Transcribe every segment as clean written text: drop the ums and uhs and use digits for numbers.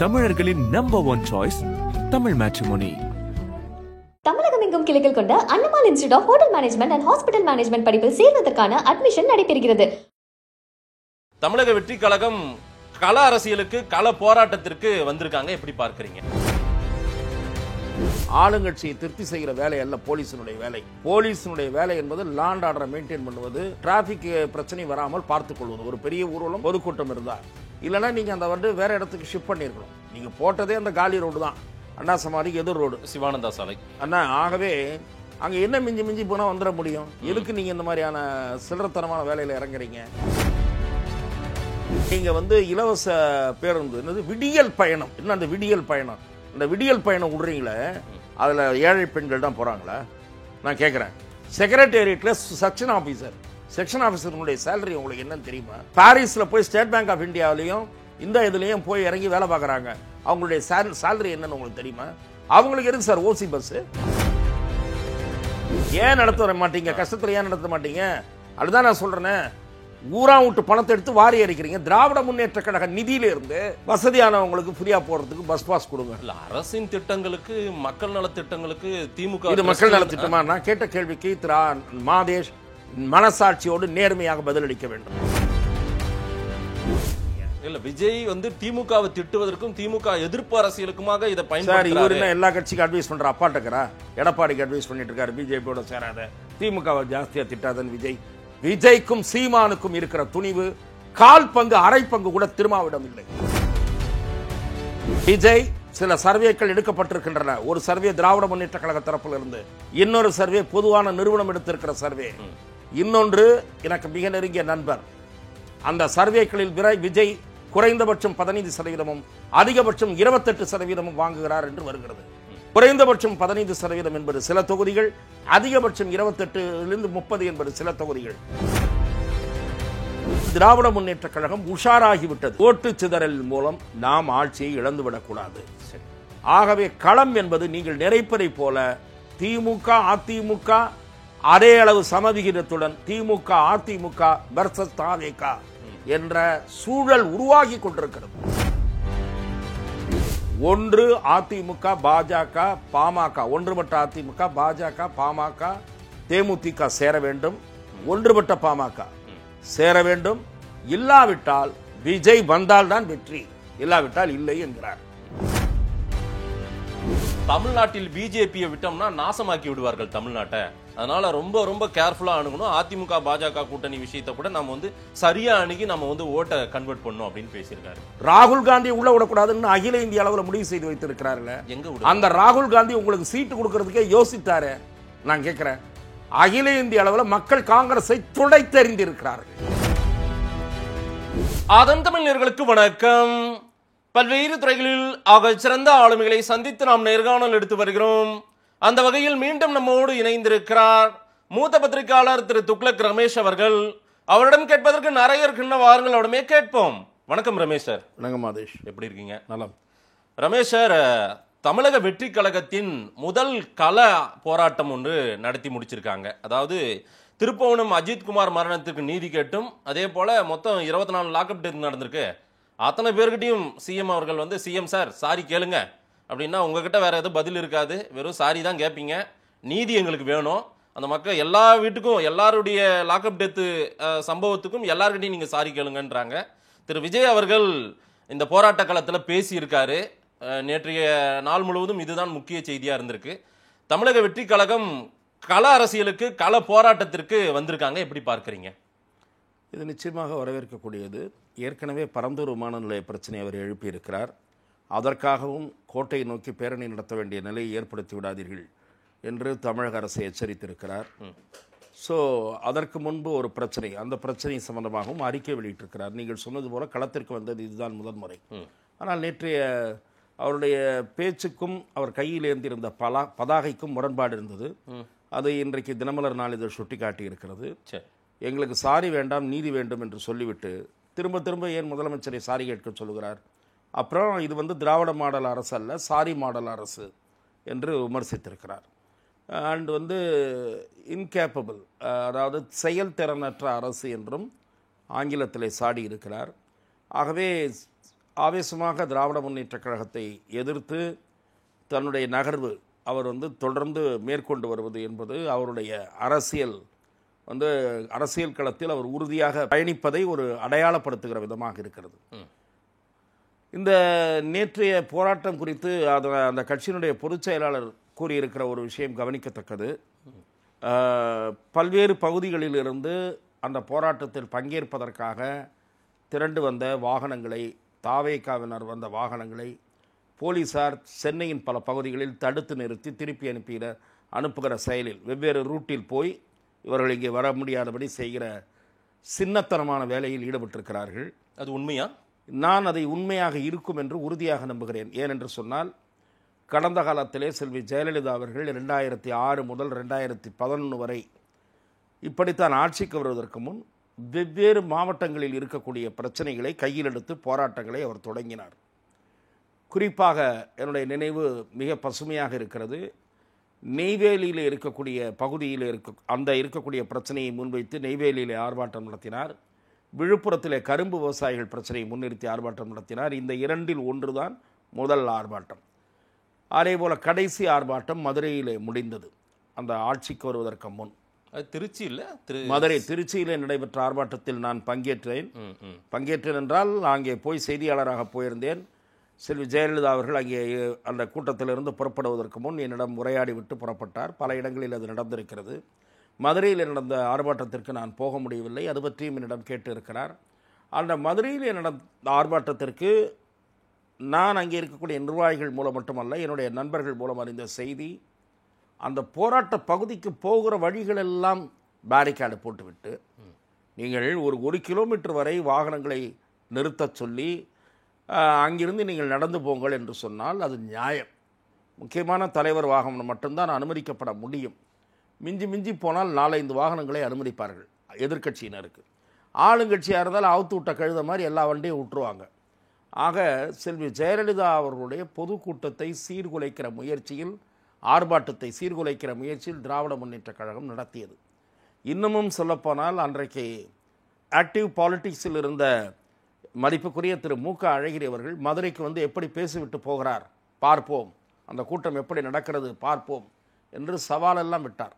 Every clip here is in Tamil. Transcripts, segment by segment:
தமிழர்களின் நம்பர் 1 சாய்ஸ் தமிழ் மேட்ரிமோனி. தமிழகம் எங்கும் கிளைகள் கொண்ட அண்ணமால் institute of hotel management and hospital management படிப்பில் சேர்வதற்கான அட்மிஷன் நடைபெறுகிறது. தமிழக வெற்றி கழகம் கள அரசியலுக்கு கள போராட்டத்திற்கு வந்திருக்காங்க. எப்படி பார்க்கறீங்க? ஆளுங்கட்சியை திருப்தி செய்கிற வேலை அல்ல போலீஸினுடைய வேலை. போலீஸினுடைய வேலை என்பது லா அண்ட் ஆர்டரை மெயின்டைன் பண்ணுவது, டிராபிக் பிரச்சனை வராமல் பார்த்துக் கொள்வது. ஒரு பெரிய ஊர்வலம் பொதுக்கூட்டம் இருந்தா இல்லைன்னா நீங்க அந்த வந்து வேற இடத்துக்கு ஷிஃப்ட் பண்ணிருக்கணும். நீங்க போட்டதே அந்த காலி ரோடு தான், அண்ணா சமாதிக்கு எதிர் ரோடு, சிவானந்தா சாலை அண்ணா. ஆகவே அங்க என்ன மிஞ்சி மிஞ்சி போனா வந்துட முடியும்? எதுக்கு நீங்க இந்த மாதிரியான சில்லறத்தனமான வேலையில இறங்குறீங்க? நீங்க வந்து இலவச பேருந்து என்னது விடியல் பயணம், என்ன அந்த விடியல் பயணம், இந்த விடியல் பயணம் விடுறீங்களே, அதுல ஏழை பெண்கள் தான் போறாங்களா? நான் கேட்கிறேன். செக்ரட்டேரியட்ல செக்ஷன் ஆபீசருடைய சேலரி உங்களுக்கு என்னன்னு தெரியுமா? பாரிஸ்ல போய் ஸ்டேட் பேங்க் ஆஃப் இந்தியாவிலையும் இந்த இதுலயும் போய் இறங்கி வேலை பார்க்கறாங்க. அவங்களுடைய சேலரி என்னன்னு உங்களுக்கு தெரியுமா? அவங்களுக்கு எதுக்கு சார் ஓசி பஸ்? ஏன் நடத்த மாட்டீங்க? கஷ்டத்துல ஏன் நடத்த மாட்டீங்க? அதுதான் நான் சொல்றேன். ஊரா விட்டு பணத்தை எடுத்து வாரி அடிக்கிறீங்க. திராவிட முன்னேற்ற கழக நிதியில இருந்து வசதியானவங்களுக்கு ஃப்ரீயா போறதுக்கு பஸ் பாஸ் கொடுங்க. அரசின் திட்டங்களுக்கு, மக்கள் நல திட்டங்களுக்கு திமுக இது மக்கள் நல திட்டமா? நான் கேட்ட கேள்விக்கு திரு மாதேஷ் மனசாட்சியோடு நேர்மையாக பதிலளிக்க வேண்டும். இல்ல, விஜய் வந்து திமுகவை திட்டுவதற்கும் திமுக எதிர்ப்பு அரசியலுக்குமாக இதை பயன்படுத்துறாரு. எல்லா கட்சிக்கும் அட்வைஸ் பண்ற அப்பாட்டக்கரா? எடப்பாடிக்கு அட்வைஸ் பண்ணிட்டு இருக்காரு, பிஜேபியோட சேராத, திமுகவை ஜாஸ்தியா திட்டாதன் விஜய். விஜய்க்கும் சீமானுக்கும் இருக்கிற துணிவு கால் பங்கு அரை பங்கு கூட திருமாவிடம் இல்லை. விஜய் சில சர்வேக்கள் எடுக்கப்பட்டிருக்கின்றன. ஒரு சர்வே திராவிட முன்னேற்ற கழக தரப்பில் இருந்து, இன்னொரு சர்வே பொதுவான நிறுவனம் எடுத்திருக்கிற சர்வே, இன்னொன்று எனக்கு மிக நெருங்கிய நண்பர். அந்த சர்வேக்களில் விஜய் குறைந்தபட்சம் 15%, அதிகபட்சம் 28% வாங்குகிறார் என்று வருகிறது. குறைந்தபட்சம் 15% என்பது சில தொகுதிகள், அதிகபட்சம் 28 30 என்பது சில தொகுதிகள். திராவிட முன்னேற்ற கழகம் உஷாராகிவிட்டது. ஓட்டு சிதறல் மூலம் நாம் ஆட்சியை இழந்துவிடக் கூடாது. ஆகவே களம் என்பது நீங்கள் நினைப்பதை போல திமுக அதிமுக அதே அளவு சமவிகிதத்துடன் திமுக அதிமுக வெர்சஸ் தாவேக என்ற சூழல் உருவாகி கொண்டிருக்கிறது. ஒன்று அதிமுக பாஜக பாமக, ஒன்றுபட்ட அதிமுக பாஜக பாமக தேமுதிக சேர வேண்டும், ஒன்றுபட்ட பாமக சேர வேண்டும். இல்லாவிட்டால் விஜய் வந்தால் தான் வெற்றி, இல்லாவிட்டால் இல்லை என்கிறார். தமிழ்நாட்டில் பிஜேபியை விட்டோம்னா நாசமாக்கி விடுவார்கள் தமிழ்நாட்டை. அதனால ரொம்ப ரொம்ப கேர்ஃபுல்லா அணுகணும். அதிமுக பாஜக கூட்டணி விஷயத்தை கூட நம்ம வந்து சரியா அணுகி நம்ம வந்து ஓட்டை கன்வெர்ட் பண்ணணும் அப்படின்னு பேசியிருக்காரு. ராகுல் காந்தி உள்ள விடக்கூடாதுன்னு அகில இந்திய அளவில் முடிவு செய்து வைத்திருக்கிறார்கள். எங்க அந்த ராகுல் காந்தி உங்களுக்கு சீட்டு கொடுக்கறதுக்கே யோசித்தாரு. நான் கேட்கிறேன், அகில இந்திய அளவில் மக்கள் காங்கிரஸை துடைத்தெறிந்திருக்கிறார்கள். அதன் தமிழர்களுக்கு வணக்கம். பல்வேறு துறைகளில் ஆக சிறந்த ஆளுமைகளை சந்தித்து நாம் நேர்காணல் எடுத்து வருகிறோம். அந்த வகையில் மீண்டும் நம்மோடு இணைந்திருக்கிறார் மூத்த பத்திரிகையாளர் திரு துக்ளக் ரமேஷ் அவர்கள். அவரிடம் கேட்பதற்கு நிறைய இருக்கின்ற வாருங்கள், அவரிடமே கேட்போம். வணக்கம் ரமேஷ் சார். வணக்கம் மாதேஷ், எப்படி இருக்கீங்க? நலம். ரமேஷ் சார், தமிழக வெற்றி கழகத்தின் முதல் கள போராட்டம் ஒன்று நடத்தி முடிச்சிருக்காங்க. அதாவது திருப்பவனம் அஜித்குமார் மரணத்துக்கு நீதி கேட்டும், அதே போல மொத்தம் 24 லாக்அப் டெத் நடந்திருக்கு. அத்தனை பேர்கிட்டையும் சிஎம் அவர்கள் வந்து, சிஎம் சார் சாரி கேளுங்க அப்படின்னா உங்ககிட்ட வேற எதுவும் பதில் இருக்காது, வெறும் சாரி தான் கேட்பீங்க, நீதி எங்களுக்கு வேணும், அந்த மக்கள் எல்லா வீட்டுக்கும் எல்லாருடைய லாக்அப் டெத்து சம்பவத்துக்கும் எல்லார்கிட்டையும் நீங்கள் சாரி கேளுங்கன்றாங்க. திரு விஜய் அவர்கள் இந்த போராட்ட களத்தில் பேசியிருக்காரு. நேற்றைய நாள் முழுவதும் இதுதான் முக்கிய செய்தியாக இருந்திருக்கு. தமிழக வெற்றி கழகம் கள அரசியலுக்கு கள போராட்டத்திற்கு வந்திருக்காங்க. எப்படி பார்க்குறீங்க? இது நிச்சயமாக வரவேற்கக்கூடியது. ஏற்கனவே பரந்தூர் விமான நிலைய பிரச்சனை அவர் எழுப்பியிருக்கிறார். அதற்காகவும் கோட்டையை நோக்கி பேரணி நடத்த வேண்டிய நிலையை ஏற்படுத்தி விடாதீர்கள் என்று தமிழக அரசை எச்சரித்திருக்கிறார். ஸோ அதற்கு முன்பு ஒரு பிரச்சனை, அந்த பிரச்சனை சம்பந்தமாகவும் அறிக்கை வெளியிட்டிருக்கிறார். நீங்கள் சொன்னது போல களத்திற்கு வந்தது இதுதான் முதன்முறை. ஆனால் நேற்றைய அவருடைய பேச்சுக்கும் அவர் கையில் ஏந்திருந்த பதாகைக்கும் முரண்பாடு இருந்தது. அதை இன்றைக்கு தினமலர் நாளிதழ் சுட்டி காட்டி இருக்கிறது. எங்களுக்கு சாரி வேண்டாம், நீதி வேண்டும் என்று சொல்லிவிட்டு திரும்ப திரும்ப ஏன் முதலமைச்சரை சாரி கேட்க சொல்லுகிறார்? அப்புறம் இது வந்து திராவிட மாடல் அரசு அல்ல, சாரி மாடல் அரசு என்று விமர்சித்திருக்கிறார். அண்ட் வந்து இன்கேப்பபிள், அதாவது செயல்திறனற்ற அரசு என்றும் ஆங்கிலத்தில் சாடி இருக்கிறார். ஆகவே ஆவேசமாக திராவிட முன்னேற்றக் கழகத்தை எதிர்த்து தன்னுடைய நகர்வு அவர் தொடர்ந்து மேற்கொண்டு வருவது என்பது அவருடைய அரசியல் களத்தில் அவர் உறுதியாக பயணிப்பதை ஒரு அடையாளப்படுத்துகிற விதமாக இருக்கிறது. இந்த நேற்றைய போராட்டம் குறித்து அந்த கட்சியினுடைய பொதுச் செயலாளர் கூறியிருக்கிற ஒரு விஷயம் கவனிக்கத்தக்கது. பல்வேறு பகுதிகளிலிருந்து அந்த போராட்டத்தில் பங்கேற்பதற்காக திரண்டு வந்த வாகனங்களை, தாவேகாவினர் வந்த வாகனங்களை போலீசார் சென்னையின் பல பகுதிகளில் தடுத்து நிறுத்தி திருப்பி அனுப்புகிற செயலில் வெவ்வேறு ரூட்டில் போய் இவர்கள் இங்கே வர முடியாதபடி செய்கிற சின்னத்தனமான வேலையில் ஈடுபட்டிருக்கிறார்கள். அது உண்மையா? நான் அதை உண்மையாக இருக்கும் என்று உறுதியாக நம்புகிறேன். ஏனென்று சொன்னால், கடந்த காலத்திலே செல்வி ஜெயலலிதா அவர்கள் 2006 முதல் 2011 வரை இப்படித்தான் ஆட்சிக்கு வருவதற்கு முன் வெவ்வேறு மாவட்டங்களில் இருக்கக்கூடிய பிரச்சனைகளை கையில் எடுத்து போராட்டங்களை அவர் தொடங்கினார். குறிப்பாக என்னுடைய நினைவு மிக பசுமையாக இருக்கிறது. நெய்வேலியில் இருக்கக்கூடிய பகுதியில் இருக்கக்கூடிய பிரச்சனையை முன்வைத்து நெய்வேலியிலே ஆர்ப்பாட்டம் நடத்தினார். விழுப்புரத்திலே கரும்பு விவசாயிகள் பிரச்சனையை முன்னிறுத்தி ஆர்ப்பாட்டம் நடத்தினார். இந்த இரண்டில் ஒன்றுதான் முதல் ஆர்ப்பாட்டம். அதேபோல் கடைசி ஆர்ப்பாட்டம் மதுரையிலே முடிந்தது. அந்த ஆட்சிக்கு வருவதற்கு முன் திருச்சியிலே நடைபெற்ற ஆர்ப்பாட்டத்தில் நான் பங்கேற்றேன் என்றால் அங்கே போய் செய்தியாளராக போயிருந்தேன். செல்வி ஜெயலலிதா அவர்கள் அங்கே அந்த கூட்டத்திலிருந்து புறப்படுவதற்கு முன் என்னிடம் உரையாடி விட்டு புறப்பட்டார். பல இடங்களில் அது நடந்திருக்கிறது. மதுரையில் நடந்த ஆர்ப்பாட்டத்திற்கு நான் போக முடியவில்லை. அது பற்றியும் என்னிடம் கேட்டு இருக்கிறார். அந்த மதுரையில் நடந்த ஆர்ப்பாட்டத்திற்கு நான் அங்கே இருக்கக்கூடிய நிர்வாகிகள் மூலம் மட்டுமல்ல, என்னுடைய நண்பர்கள் மூலம் அறிந்த செய்தி, அந்த போராட்ட பகுதிக்கு போகிற வழிகளெல்லாம் பேரிகார்டு போட்டுவிட்டு நீங்கள் ஒரு கிலோமீட்டர் வரை வாகனங்களை நிறுத்தச் சொல்லி அங்கிருந்து நீங்கள் நடந்து போங்கள் என்று சொன்னால் அது நியாயம். முக்கியமான தலைவர் வாகனம் மட்டும்தான் அனுமதிக்கப்பட முடியும். மிஞ்சி போனால் 4-5 வாகனங்களை அனுமதிப்பார்கள் எதிர்க்கட்சியினருக்கு. ஆளுங்கட்சியாக இருந்தால் அவுத்து விட்ட கழுத மாதிரி எல்லா வண்டியும் விட்டுருவாங்க. ஆக செல்வி ஜெயலலிதா அவர்களுடைய பொதுக்கூட்டத்தை சீர்குலைக்கிற முயற்சியில், ஆர்ப்பாட்டத்தை சீர்குலைக்கிற முயற்சியில் திராவிட முன்னேற்றக் கழகம் நடத்தியது. இன்னமும் சொல்லப்போனால் அன்றைக்கு ஆக்டிவ் பாலிட்டிக்ஸில் இருந்த மதிப்புக்குரிய திரு மு.க. அழகிரி அவர்கள் மதுரைக்கு எப்படி பேசிவிட்டு போகிறார் பார்ப்போம், அந்த கூட்டம் எப்படி நடக்கிறது பார்ப்போம் என்று சவாலெல்லாம் விட்டார்.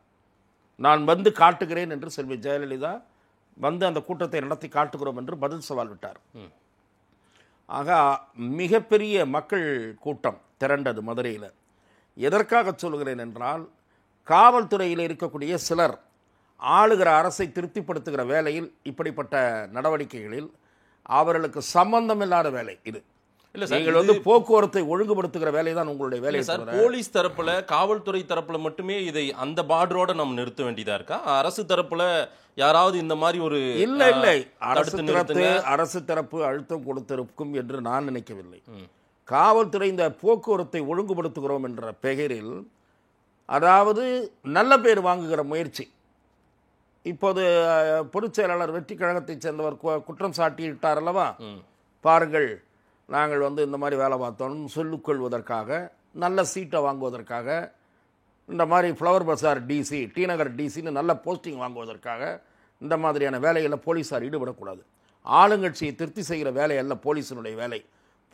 நான் காட்டுகிறேன் என்று செல்வி ஜெயலலிதா அந்த கூட்டத்தை நடத்தி காட்டுகிறோம் என்று பதில் சவால் விட்டார். ஆக மிகப்பெரிய மக்கள் கூட்டம் திரண்டது மதுரையில். எதற்காக சொல்கிறேன் என்றால், காவல்துறையில் இருக்கக்கூடிய சிலர் ஆளுகிற அரசை திருப்திப்படுத்துகிற வேலையில், இப்படிப்பட்ட நடவடிக்கைகளில் அவர்களுக்கு சம்பந்தமில்லாத வேலை இது. இல்ல, நீங்கள் போக்குவரத்தை ஒழுங்குபடுத்துகிற வேலை தான் உங்களுடைய வேலை சார். போலீஸ் தரப்புல, காவல்துறை தரப்புல மட்டுமே இதை அந்த பார்டரோட நம்ம நிறுத்த வேண்டியதா இருக்கா? அரசு தரப்புல யாராவது இந்த மாதிரி ஒரு இல்லை அரசு தரப்பு அழுத்தம் கொடுத்திருக்கும் என்று நான் நினைக்கவில்லை. காவல்துறை இந்த போக்குவரத்தை ஒழுங்குபடுத்துகிறோம் என்ற பெயரில், அதாவது நல்ல பேர் வாங்குகிற முயற்சி. இப்போது பொதுச் செயலாளர் வெற்றி கழகத்தைச் சேர்ந்தவர் குற்றம் சாட்டிவிட்டார் அல்லவா, பாருங்கள் நாங்கள் இந்த மாதிரி வேலை பார்த்தோம் சொல்லிக்கொள்வதற்காக, நல்ல சீட்டை வாங்குவதற்காக, இந்த மாதிரி ஃப்ளவர் பஸார் டிசி, டி நகர் டிசின்னு நல்ல போஸ்டிங் வாங்குவதற்காக இந்த மாதிரியான வேலைகளில் போலீஸார் ஈடுபடக்கூடாது. ஆளுங்கட்சியை திருப்தி செய்கிற வேலை அல்ல போலீஸினுடைய வேலை.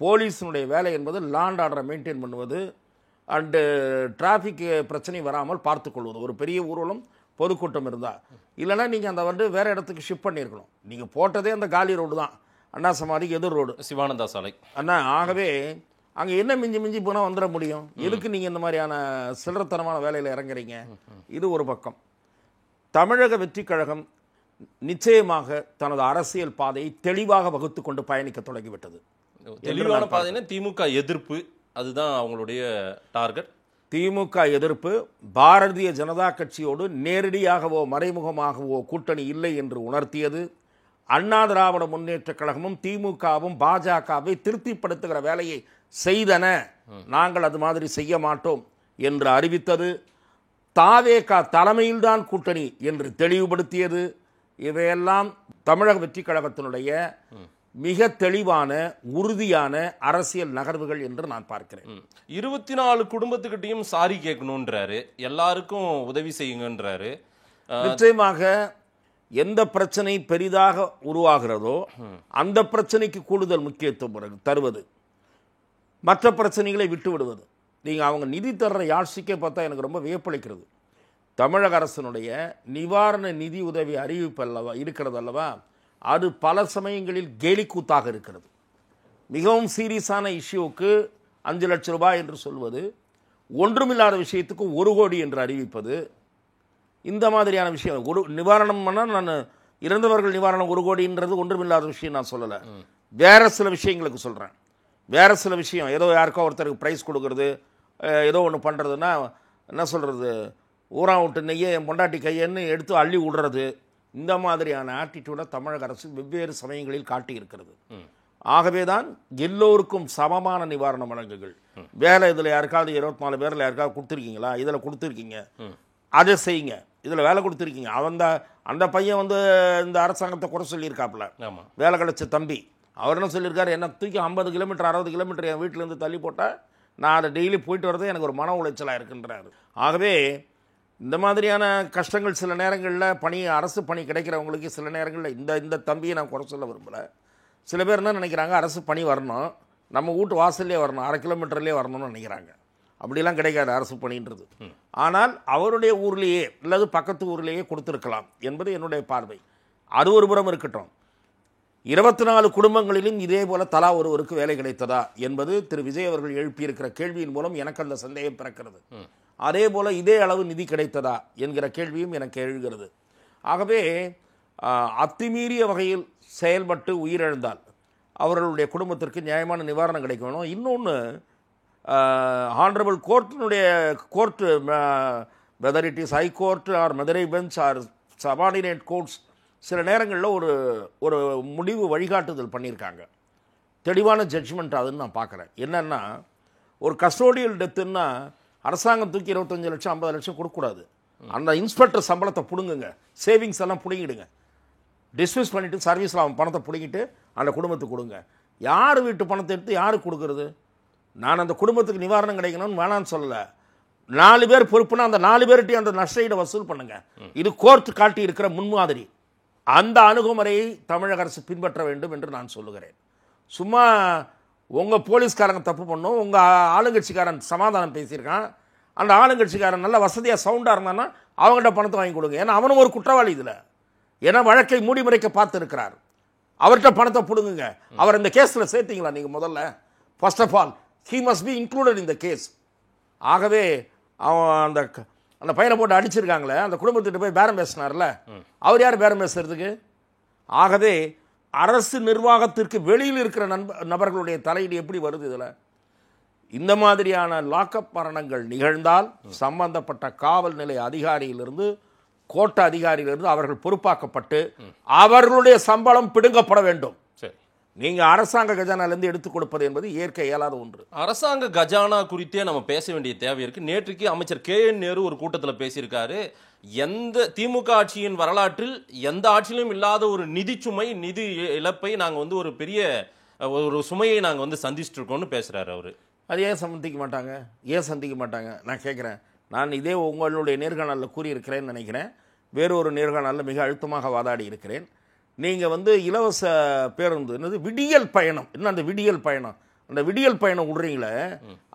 போலீஸினுடைய வேலை என்பது லாண்ட் ஆர்டரை மெயின்டைன் பண்ணுவது அண்டு டிராஃபிக் பிரச்சனை வராமல் பார்த்துக்கொள்வது. ஒரு பெரிய ஊர்வலம் பொதுக்கூட்டம் இருந்தால், இல்லைனா நீங்கள் அந்த வேறு இடத்துக்கு ஷிஃப்ட் பண்ணியிருக்கணும். நீங்கள் போட்டதே அந்த காலி ரோடு தான், அண்ணா சமாதிக்கு எதிர் ரோடு, சிவானந்தா சாலை அண்ணா. ஆகவே அங்கே என்ன மிஞ்சி போனால் வந்துட முடியும்? எதுக்கு நீங்கள் இந்த மாதிரியான சில்லறத்தனமான வேலையில் இறங்குறீங்க? இது ஒரு பக்கம். தமிழக வெற்றி கழகம் நிச்சயமாக தனது அரசியல் பாதையை தெளிவாக வகுத்து கொண்டு பயணிக்க தொடங்கிவிட்டது. தெளிவான பாதைன்னா திமுக எதிர்ப்பு, அதுதான் அவங்களுடைய டார்கெட். திமுக எதிர்ப்பு, பாரதிய ஜனதா கட்சியோடு நேரடியாகவோ மறைமுகமாகவோ கூட்டணி இல்லை என்று உணர்த்தியது. அண்ணா திராவிட முன்னேற்றக் கழகமும் திமுகவும் பாஜகவை திருப்திப்படுத்துகிற வேலையை செய்தன, நாங்கள் அது மாதிரி செய்ய மாட்டோம் என்று அறிவித்தது. தாவேகா தலைமையில்தான் கூட்டணி என்று தெளிவுபடுத்தியது. இவையெல்லாம் தமிழக வெற்றி கழகத்தினுடைய மிக தெளிவான உறுதியான அரசியல் நகர்வுகள் என்று நான் பார்க்கிறேன். 24 குடும்பத்துக்கிட்டையும் சாரி கேட்கணுன்றாரு, எல்லாருக்கும் உதவி செய்யுங்கன்றாரு. நிச்சயமாக எந்த பிரச்சனை பெரிதாக உருவாகிறதோ அந்த பிரச்சனைக்கு கூடுதல் முக்கியத்துவம் தருவது, மற்ற பிரச்சனைகளை விட்டு விடுவது. நீங்கள் அவங்க நிதி தர்ற யாழ்ச்சிக்கே பார்த்தா எனக்கு ரொம்ப வியப்பளிக்கிறது. தமிழக அரசினுடைய நிவாரண நிதி உதவி அறிவிப்பு அல்லவா இருக்கிறது அல்லவா, அது பல சமயங்களில் கேலிக்கூத்தாக இருக்கிறது. மிகவும் சீரியஸான இஷ்யூவுக்கு 5 லட்சம் ரூபாய் என்று சொல்வது, ஒன்றுமில்லாத விஷயத்துக்கு 1 கோடி என்று அறிவிப்பது, இந்த மாதிரியான விஷயம். ஒரு நிவாரணம்னா நான் இறந்தவர்கள் நிவாரணம் 1 கோடின்றது ஒன்றுமில்லாத விஷயம் நான் சொல்லலை. வேறு சில விஷயங்களுக்கு சொல்கிறேன். வேறு சில விஷயம், ஏதோ யாருக்கோ ஒருத்தருக்கு ப்ரைஸ் கொடுக்கறது, ஏதோ ஒன்று பண்ணுறதுன்னா என்ன சொல்கிறது, ஊரா விட்டு நெய்யை என் பொண்டாட்டி கையன்னு எடுத்து அள்ளி விடுறது, இந்த மாதிரியான ஆட்டிடியூடை தமிழக அரசு வெவ்வேறு சமயங்களில் காட்டியிருக்கிறது. ஆகவே தான் எல்லோருக்கும் சமமான நிவாரணம் வழங்குகள். வேலை இதில் யாருக்காவது 24 பேரில் யாருக்காவது கொடுத்துருக்கீங்களா, இதில் கொடுத்துருக்கீங்க, அதை செய்யுங்க, இதில் வேலை கொடுத்துருக்கீங்க. அந்த பையன் வந்து இந்த அரசாங்கத்தை குறை சொல்லியிருக்காப்புல, வேலை கிடைச்ச தம்பி, அவர் என்ன சொல்லியிருக்காரு, என்ன தூக்கி 50 கிலோமீட்டர் 60 கிலோமீட்டர் என் வீட்டிலேருந்து தள்ளி போட்டால் நான் அதை டெய்லி போயிட்டு வரது எனக்கு ஒரு மன உளைச்சலாக இருக்குன்றாரு. ஆகவே இந்த மாதிரியான கஷ்டங்கள் சில நேரங்களில் அரசு பணி கிடைக்கிறவங்களுக்கு சில நேரங்களில் இந்த தம்பியை நான் குறை சொல்ல விரும்பலை. சில பேர் என்ன நினைக்கிறாங்க, அரசு பணி வரணும், நம்ம வீட்டு வாசல்லே வரணும், 1/2 கிலோமீட்டர்லேயே வரணும்னு நினைக்கிறாங்க. அப்படிலாம் கிடைக்காது அரசு பணின்றது. ஆனால் அவருடைய ஊர்லேயே அல்லது பக்கத்து ஊர்லேயே கொடுத்துருக்கலாம் என்பது என்னுடைய பார்வை. அது ஒரு புறம் இருக்கட்டும். 24 குடும்பங்களிலும் இதே போல தலா ஒருவருக்கு வேலை கிடைத்ததா என்பது திரு விஜய் அவர்கள் எழுப்பியிருக்கிற கேள்வியின் மூலம் எனக்கு அந்த சந்தேகம் பிறக்கிறது. அதே போல இதே அளவு நிதி கிடைத்ததா என்கிற கேள்வியும் எனக்கு எழுகிறது. ஆகவே அத்துமீறிய வகையில் செயல்பட்டு உயிரிழந்தால் அவர்களுடைய குடும்பத்திற்கு நியாயமான நிவாரணம் கிடைக்கணும். இன்னொன்று, honourable court whether it is high court or Madurai bench or subordinate courts சில நேரங்களில் ஒரு முடிவு வழிகாட்டுதல் பண்ணியிருக்காங்க. தெளிவான ஜட்ஜ்மெண்ட் அதுன்னு நான் பார்க்குறேன். என்னென்னா, ஒரு கஸ்டோடியல் டெத்துன்னா அரசாங்கம் தூக்கி 25 லட்சம் 50 லட்சம் கொடுக்கக்கூடாது. அந்த இன்ஸ்பெக்டர் சம்பளத்தை பிடுங்குங்க, சேவிங்ஸ் எல்லாம் பிடுங்கிடுங்க, டிஸ்மிஸ் பண்ணிவிட்டு சர்வீஸில் அவன் பணத்தை பிடுங்கிட்டு அந்த குடும்பத்துக்கு கொடுங்க. யார் வீட்டு பணத்தை எடுத்து யாருக்கு கொடுக்கறது? நான் அந்த குடும்பத்துக்கு நிவாரணம் கிடைக்கணும்னு வேணான்னு சொல்லலை. 4 பேர் பொறுப்புனா அந்த 4 பேர்கிட்டையும் அந்த நஷ்டஈடை வசூல் பண்ணுங்க. இது கோர்ட் காட்டி இருக்கிற முன்மாதிரி. அந்த அணுகுமுறையை தமிழக அரசு பின்பற்ற வேண்டும் என்று நான் சொல்லுகிறேன். சும்மா உங்கள் போலீஸ்காரங்க தப்பு பண்ணும், உங்கள் ஆளுங்கட்சிக்காரன் சமாதானம் பேசியிருக்கான், அந்த ஆளுங்கட்சிக்காரன் நல்ல வசதியாக சவுண்டாக இருந்தான்னா அவங்கள்ட்ட பணத்தை வாங்கி கொடுங்க. ஏன்னா அவனும் ஒரு குற்றவாளி இதில். ஏன்னா வழக்கை மூடி மறைக்க பார்த்துருக்கிறார். அவர்கிட்ட பணத்தை பிடுங்குங்க. அவர் இந்த கேஸில் சேர்த்தீங்களா நீங்கள்? முதல்ல first of all he must be included in the case. ஆகவே அவன் அந்த பையனை போட்டு அடிச்சிருக்காங்களே, அந்த குடும்பத்திட்ட போய் பேரம் பேசினார்ல, அவர் யார் பேரம் பேசுறதுக்கு? ஆகவே அரசு நிர்வாகத்திற்கு வெளியில் இருக்கிற நபர்களுடைய தலையீடு எப்படி வருது இதில்? இந்த மாதிரியான லாக்அப் மரணங்கள் நிகழ்ந்தால் சம்பந்தப்பட்ட காவல் நிலைய அதிகாரியிலிருந்து கோட்ட அதிகாரியிலிருந்து அவர்கள் பொறுப்பாக்கப்பட்டு அவர்களுடைய சம்பளம் பிடுங்கப்பட வேண்டும். நீங்க அரசாங்க கஜானாலேருந்து எடுத்துக் கொடுப்பது என்பது இயற்கை இயலாத ஒன்று. அரசாங்க கஜானா குறித்தே நம்ம பேச வேண்டிய தேவை இருக்கு. நேற்றுக்கு அமைச்சர் KN நேரு ஒரு கூட்டத்தில் பேசியிருக்காரு. எந்த திமுக ஆட்சியின் வரலாற்றில் எந்த ஆட்சியிலும் இல்லாத ஒரு நிதி இழப்பை நாங்கள் ஒரு பெரிய ஒரு சுமையை நாங்கள் சந்திச்சுட்டு இருக்கோம்னு பேசுறாரு அவரு. அது ஏன் சந்திக்க மாட்டாங்க? நான் கேட்குறேன். நான் இதே உங்களுடைய நேர்காணலில் கூறியிருக்கிறேன்னு நினைக்கிறேன். வேறொரு நேர்காணலில் மிக அழுத்தமாக வாதாடி இருக்கிறேன். நீங்கள் இலவச பேருந்து என்னது விடியல் பயணம், என்ன அந்த விடியல் பயணம், அந்த விடியல் பயணம் விடுறீங்களே,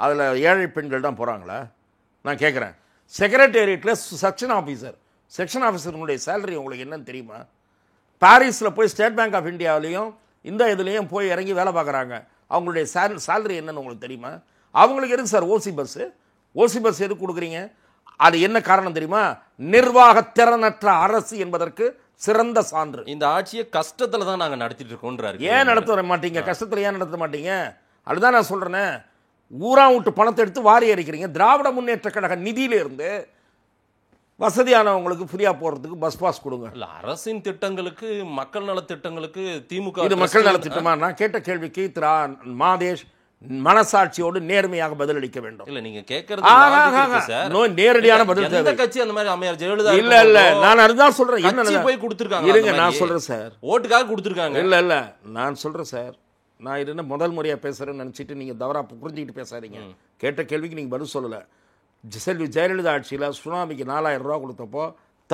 அதில் ஏழை பெண்கள் தான் போகிறாங்களா? நான் கேட்குறேன். செக்ரட்டேரியட்டில் செக்ஷன் ஆஃபீஸருடைய சேலரி உங்களுக்கு என்னன்னு தெரியுமா? பாரிஸில் போய் ஸ்டேட் பேங்க் ஆஃப் இந்தியாவிலையும் இந்த இதுலேயும் போய் இறங்கி வேலை பார்க்குறாங்க. அவங்களுடைய சேலரி என்னன்னு உங்களுக்கு தெரியுமா? அவங்களுக்கு எதுக்கு சார் ஓசி பஸ் எதுக்கு கொடுக்குறீங்க? அது என்ன காரணம் தெரியுமா? நிர்வாக திறனற்ற அரசு என்பதற்கு சிறந்த சான்று. இந்த ஆட்சியை கஷ்டத்துல தான் நாங்க நடத்திட்டு இருக்கோம்ன்றாரு. ஏன் நடத்த மாட்டீங்க? கஷ்டத்துல ஏன் நடத்த மாட்டீங்க? அதுதான் நான் சொல்றேன். ஊரா விட்டு பணத்தை எடுத்து வாரி அடிக்கிறீங்க. திராவிட முன்னேற்ற கழக நிதியில இருந்து வசதியானவங்களுக்கு ஃப்ரீயா போறதுக்கு பஸ் பாஸ் கொடுங்க. இல்ல, அரசின் திட்டங்களுக்கு, மக்கள் நல திட்டங்களுக்கு திமுக இது மக்கள் நல திட்டமா? நான் கேட்ட கேள்விக்கு திரு மாதேஷ் மனசாட்சியோடு நேர்மையாக பதிலளிக்க வேண்டும். இல்ல, நீங்க கேக்குறது நேரடியான பதில். எந்த கட்சி அந்த மாதிரி அம்மையார் ஜெயலலிதா இல்ல நான் அதுதான் சொல்றேன். என்ன போய் கொடுத்திருக்காங்க? இருங்க, நான் சொல்றேன் சார். ஓட்டுக்காக கொடுத்திருக்காங்க. இல்ல நான் சொல்றேன் சார். நான் இது என்ன முதல் முறையா பேசுறேன்னு நினைச்சிட்டு நீங்க தவறா புரிஞ்சுக்கிட்டு பேசாதீங்க. கேட்ட கேள்விக்கு நீங்க பதில் சொல்லல. செல்வி ஜெயலலிதா ஆட்சியில் சுனாமிக்கு 4000 ரூபா கொடுத்தப்போ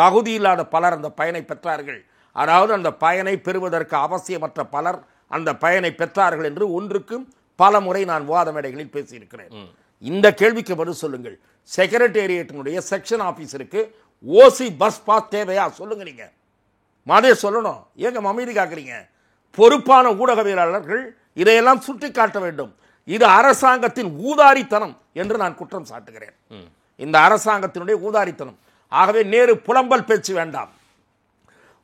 தகுதி இல்லாத பலர் அந்த பயனை பெற்றார்கள், அதாவது அந்த பயனை பெறுவதற்கு அவசியமற்ற பலர் அந்த பயனை பெற்றார்கள் என்று ஒன்றுக்கும் பல முறை நான் விவாத மேடைகளில் பேசியிருக்கிறேன். இந்த கேள்விக்கு பதில் சொல்லுங்கள். செக்ரட்டேரியட்டினுடைய செக்ஷன் ஆபீஸருக்கு ஓசி பஸ் பாஸ் தேவையா? சொல்லுங்க. நீங்க மாதே சொல்லணும். ஏங்க அமைதி காக்குறீங்க? பொறுப்பான ஊடகவியலாளர்கள் இதையெல்லாம் சுட்டி காட்ட வேண்டும். இது அரசாங்கத்தின் ஊதாரித்தனம் என்று நான் குற்றம் சாட்டுகிறேன். இந்த அரசாங்கத்தினுடைய ஊதாரித்தனம். ஆகவே நேரு புலம்பல் பேச்சு வேண்டாம்.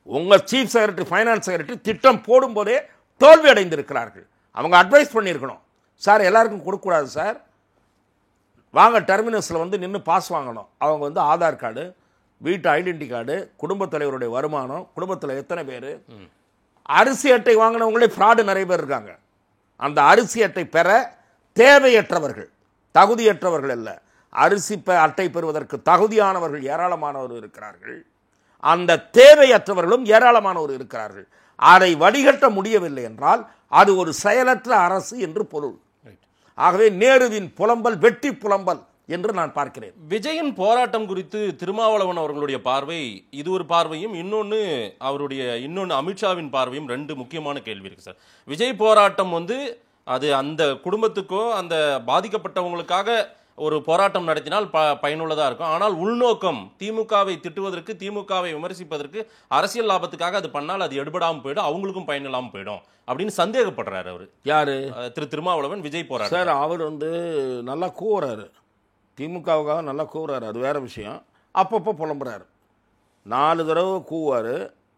உங்க சீஃப் செக்ரட்டரி, ஃபைனான்ஸ் செக்ரட்டரி திட்டம் போடும்போதே தோல்வி அடைந்திருக்கிறார்கள். அவங்க அட்வைஸ் பண்ணியிருக்கணும். சார் எல்லாருக்கும் கொடுக்கக்கூடாது சார், வாங்க டெர்மினஸில் வந்து நின்று பாஸ் வாங்கணும். அவங்க வந்து ஆதார் கார்டு, வீட்டு ஐடென்டி கார்டு, குடும்பத் தலைவருடைய வருமானம், குடும்பத்தில் எத்தனை பேர், அரிசி அட்டை வாங்கினவங்களே ஃப்ராடு நிறைய பேர் இருக்காங்க. அந்த அரிசி அட்டை பெற தேவையற்றவர்கள், தகுதியற்றவர்கள் அல்ல, அரிசி அட்டை பெறுவதற்கு தகுதியானவர்கள் ஏராளமானவர் இருக்கிறார்கள். அந்த தேவையற்றவர்களும் ஏராளமானவர் இருக்கிறார்கள். அதை வடிகட்ட முடியவில்லை என்றால் அது ஒரு செயலற்ற அரசு என்று பொருள். ஆகவே நேருவின் புலம்பல் வெட்டி புலம்பல் என்று நான் பார்க்கிறேன். விஜயின் போராட்டம் குறித்து திருமாவளவன் அவர்களுடைய பார்வை இது ஒரு பார்வையும், இன்னொன்று அமித்ஷாவின் பார்வையும் ரெண்டு முக்கியமான கேள்வி இருக்கு சார். விஜய் போராட்டம் வந்து அது அந்த குடும்பத்துக்கோ அந்த பாதிக்கப்பட்டவங்களுக்காக ஒரு போராட்டம் நடத்தினால் பயனுள்ளதாக இருக்கும். ஆனால் உள்நோக்கம் திமுகவை திட்டுவதற்கு, திமுகவை விமர்சிப்பதற்கு, அரசியல் லாபத்துக்காக அது பண்ணால் அது எடுபடாமல் போயிடும், அவங்களுக்கும் பயன் இல்லாமல் போயிடும் அப்படின்னு சந்தேகப்படுறாரு அவர். யாரு? திருமாவளவன் விஜய் போராட்டம். சார் அவர் வந்து நல்லா கூவுறாரு, திமுகவுக்காக நல்லா கூவுறாரு, அது வேற விஷயம். அப்பப்போ புலம்புறாரு. 4 தடவை கூவார்,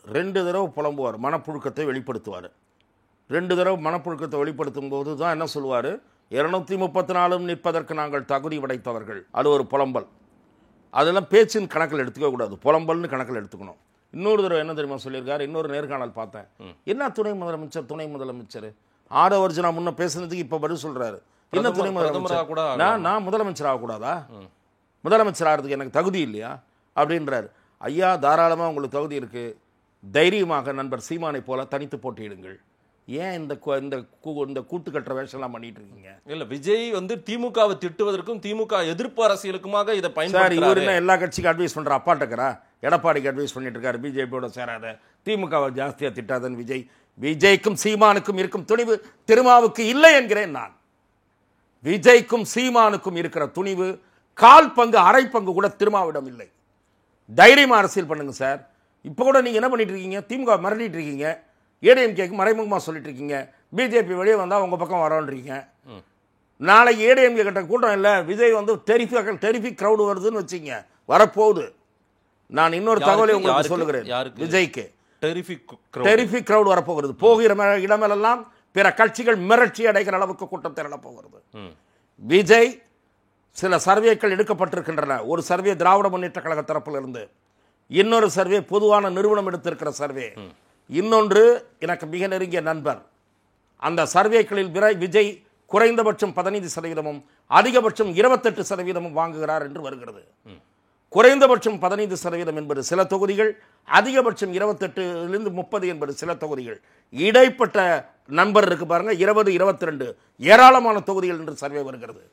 2 தடவை புலம்புவார், மனப்புழுக்கத்தை வெளிப்படுத்துவார். 2 தடவை மனப்புழுக்கத்தை வெளிப்படுத்தும் போது தான் என்ன சொல்லுவார், 234 நிற்பதற்கு நாங்கள் தகுதி படைத்தவர்கள். அது ஒரு புலம்பல். அதெல்லாம் பேச்சின் கணக்கில் எடுத்துக்க கூடாது, புலம்பல்னு கணக்கில் எடுத்துக்கணும். இன்னொரு தடவை என்ன தெரியுமா சொல்லியிருக்காரு, இன்னொரு நேர்காணல் பார்த்தேன். என்ன துணை முதலமைச்சர் ஆரோ அர்ஜுனா முன்ன பேசுனதுக்கு இப்போ பதில் சொல்றாரு. என்ன துணை முதலமைச்சர் கூட நான் முதலமைச்சர் ஆகக்கூடாதா? முதலமைச்சர் ஆகிறதுக்கு எனக்கு தகுதி இல்லையா அப்படின்றாரு. ஐயா, தாராளமாக உங்களுக்கு தகுதி இருக்கு, தைரியமாக நண்பர் சீமானை போல தனித்து போட்டியிடுங்கள். ஏன் இந்த கூத்து கட்டுற வேஷம்லாம் பண்ணிட்டு இருக்கீங்க? இல்ல, விஜய் வந்து திமுகவை திட்டுவதற்கும் திமுக எதிர்ப்பு அரசியலுக்குமாக இதை பயன்படுத்தி இவர் என்ன எல்லா கட்சிக்கும் அட்வைஸ் பண்ற அப்பாட்டக்கரா? எடப்பாடிக்கு அட்வைஸ் பண்ணிட்டு இருக்காரு, பிஜேபியோட சேராத, திமுகவை ஜாஸ்தியா திட்டாதன் விஜய். விஜய்க்கும் சீமானுக்கும் இருக்கும் துணிவு திருமாவுக்கு இல்லை என்கிறேன் நான். விஜய்க்கும் சீமானுக்கும் இருக்கிற துணிவு கால் பங்கு அரை பங்கு கூட திருமாவிடம் இல்லை. தைரியமா அரசியல் பண்ணுங்க சார். இப்போ கூட நீங்க என்ன பண்ணிட்டு இருக்கீங்க? திமுக மிரட்டிட்டு இருக்கீங்க, ஏடிஎம்கேக்கு மறைமுகமாக சொல்லிட்டு இருக்கீங்க, பிஜேபி வெளியே வந்தால் உங்கள் பக்கம் வரோன்றீங்க. நாளைக்கு ஏடிஎம்கே கிட்ட கூட்டம் இல்லை, விஜய் வந்து டெரிஃபிக் க்ரௌடு வருதுன்னு வச்சுங்க, வரப்போகுது. நான் இன்னொரு தகவலை உங்களுக்கு சொல்லுகிறேன். விஜய்க்கு டெரிஃபிக் க்ரௌடு வரப்போகிறது. போகிற இடமெல்லாம் பிற கட்சிகள் மிரட்சி அடைகிற அளவுக்கு கூட்டம் திரள போகிறது. விஜய் சில சர்வேக்கள் எடுக்கப்பட்டிருக்கின்றன. ஒரு சர்வே திராவிட முன்னேற்ற கழக தரப்பில் இருந்து, இன்னொரு சர்வே பொதுவான நிறுவனம் எடுத்திருக்கிற சர்வே, இன்னொன்று எனக்கு மிக நெருங்கிய நண்பர். அந்த சர்வேக்களில் விஜய் குறைந்தபட்சம் 15%, அதிகபட்சம் 28% வாங்குகிறார் என்று வருகிறது. குறைந்தபட்சம் 15% என்பது சில தொகுதிகள், அதிகபட்சம் 28 30 என்பது சில தொகுதிகள். இடைப்பட்ட நண்பர் இருக்கு பாருங்க, 20 22 ஏராளமான தொகுதிகள் என்று சர்வே வருகிறது.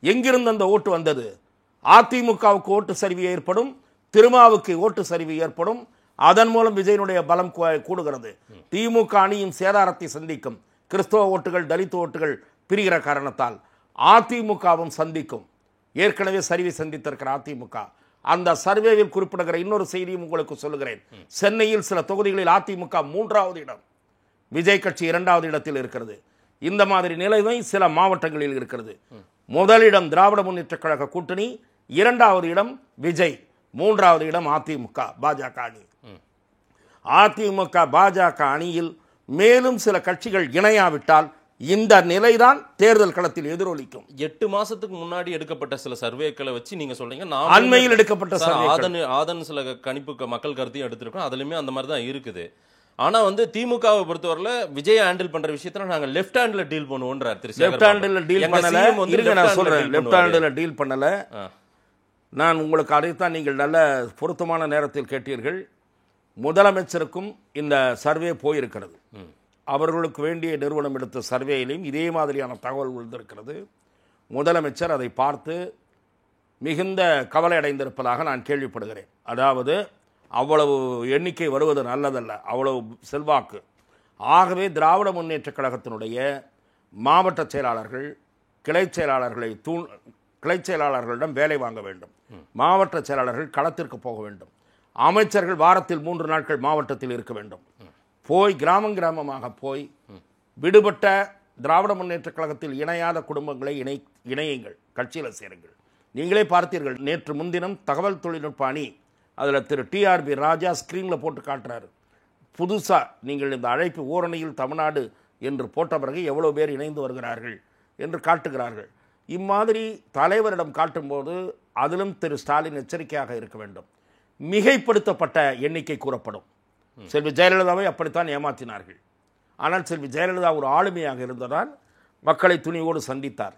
எங்கிருந்து அந்த ஓட்டு வந்தது? அதிமுகவுக்கு ஓட்டு சரிவு ஏற்படும், திருமாவுக்கு ஓட்டு சரிவு ஏற்படும், அதன் மூலம் விஜயனுடைய பலம் கூடுகிறது. திமுக அணியும் சேதாரத்தை சந்திக்கும். கிறிஸ்தவ ஓட்டுகள், தலித் ஓட்டுகள் பிரிகிற காரணத்தால் அதிமுகவும் சந்திக்கும். ஏற்கனவே சரிவை சந்தித்திருக்கிற அதிமுக. அந்த சர்வேவில் குறிப்பிடுகிற இன்னொரு செய்தியும் உங்களுக்கு சொல்லுகிறேன். சென்னையில் சில தொகுதிகளில் அதிமுக 3வது இடம், விஜய் கட்சி 2வது இடத்தில் இருக்கிறது. இந்த மாதிரி நிலைமை சில மாவட்டங்களில் இருக்கிறது. முதலிடம் திராவிட முன்னேற்ற கழக கூட்டணி, 2வது இடம் விஜய், 3வது இடம் அதிமுக பாஜக அணி. அதிமுக பாஜக அணியில் மேலும் சில கட்சிகள் இணையாவிட்டால் இந்த நிலைதான் தேர்தல் களத்தில் எதிரொலிக்கும். 8 மாசத்துக்கு முன்னாடி எடுக்கப்பட்ட சில சர்வேக்களை வச்சு நீங்க சொல்றீங்க, அண்மையில் எடுக்கப்பட்ட ஆதன் சில கணிப்பு மக்கள் கருத்தையும் எடுத்திருக்கோம், அதுலயுமே அந்த மாதிரி தான் இருக்குது. ஆனா வந்து திமுகவை பொறுத்தவரையில விஜய் ஹேண்டில் பண்ற விஷயத்துல நாங்க லெஃப்ட் ஹேண்ட்ல டீல் பண்ணுவோம்ன்றார். லெஃப்ட் ஹேண்ட்ல டீல் பண்ணல, நான் சொல்றேன், லெஃப்ட் ஹேண்ட்ல டீல் பண்ணல. நான் உங்களுக்கு அதைத்தான் நீங்கள் நல்ல பொருத்தமான நேரத்தில் கேட்டீர்கள். முதலமைச்சருக்கும் இந்த சர்வே போயிருக்கிறது. அவர்களுக்கு வேண்டிய நிறுவனம் எடுத்த சர்வேயிலும் இதே மாதிரியான தகவல் விழுந்திருக்கிறது. முதலமைச்சர் அதை பார்த்து மிகுந்த கவலை அடைந்திருப்பதாக நான் கேள்விப்படுகிறேன். அதாவது அவ்வளவு எண்ணிக்கை வருவது நல்லதல்ல, அவ்வளவு செல்வாக்கு. ஆகவே திராவிட முன்னேற்றக் கழகத்தினுடைய மாவட்ட செயலாளர்கள் கிளை செயலாளர்களிடம் வேலை வாங்க வேண்டும். மாவட்ட செயலாளர்கள் களத்திற்கு போக வேண்டும். அமைச்சர்கள் வாரத்தில் 3 நாட்கள் மாவட்டத்தில் இருக்க வேண்டும். போய் கிராமமாக போய் விடுபட்ட திராவிட முன்னேற்றக் கழகத்தில் இணையாத குடும்பங்களை இணையுங்கள், கட்சியில் சேருங்கள். நீங்களே பார்த்தீர்கள், நேற்று முன்தினம் தகவல் தொழில்நுட்ப அணி, அதில் திரு டிஆர்பி ராஜா ஸ்க்ரீனில் போட்டு காட்டுறாரு. புதுசாக நீங்கள் இந்த அழைப்பு ஓரணியில் தமிழ்நாடு என்று போட்ட பிறகு எவ்வளோ பேர் இணைந்து வருகிறார்கள் என்று காட்டுகிறார்கள். இம்மாதிரி தலைவரிடம் காட்டும்போது அதிலும் திரு ஸ்டாலின் எச்சரிக்கையாக இருக்க வேண்டும். மிகைப்படுத்தப்பட்ட எண்ணிக்கை கூறப்படும். செல்வி ஜெயலலிதாவை அப்படித்தான் ஏமாற்றினார்கள். ஆனால் செல்வி ஜெயலலிதா ஒரு ஆளுமையாக இருந்ததால் மக்களை துணிவோடு சந்தித்தார்.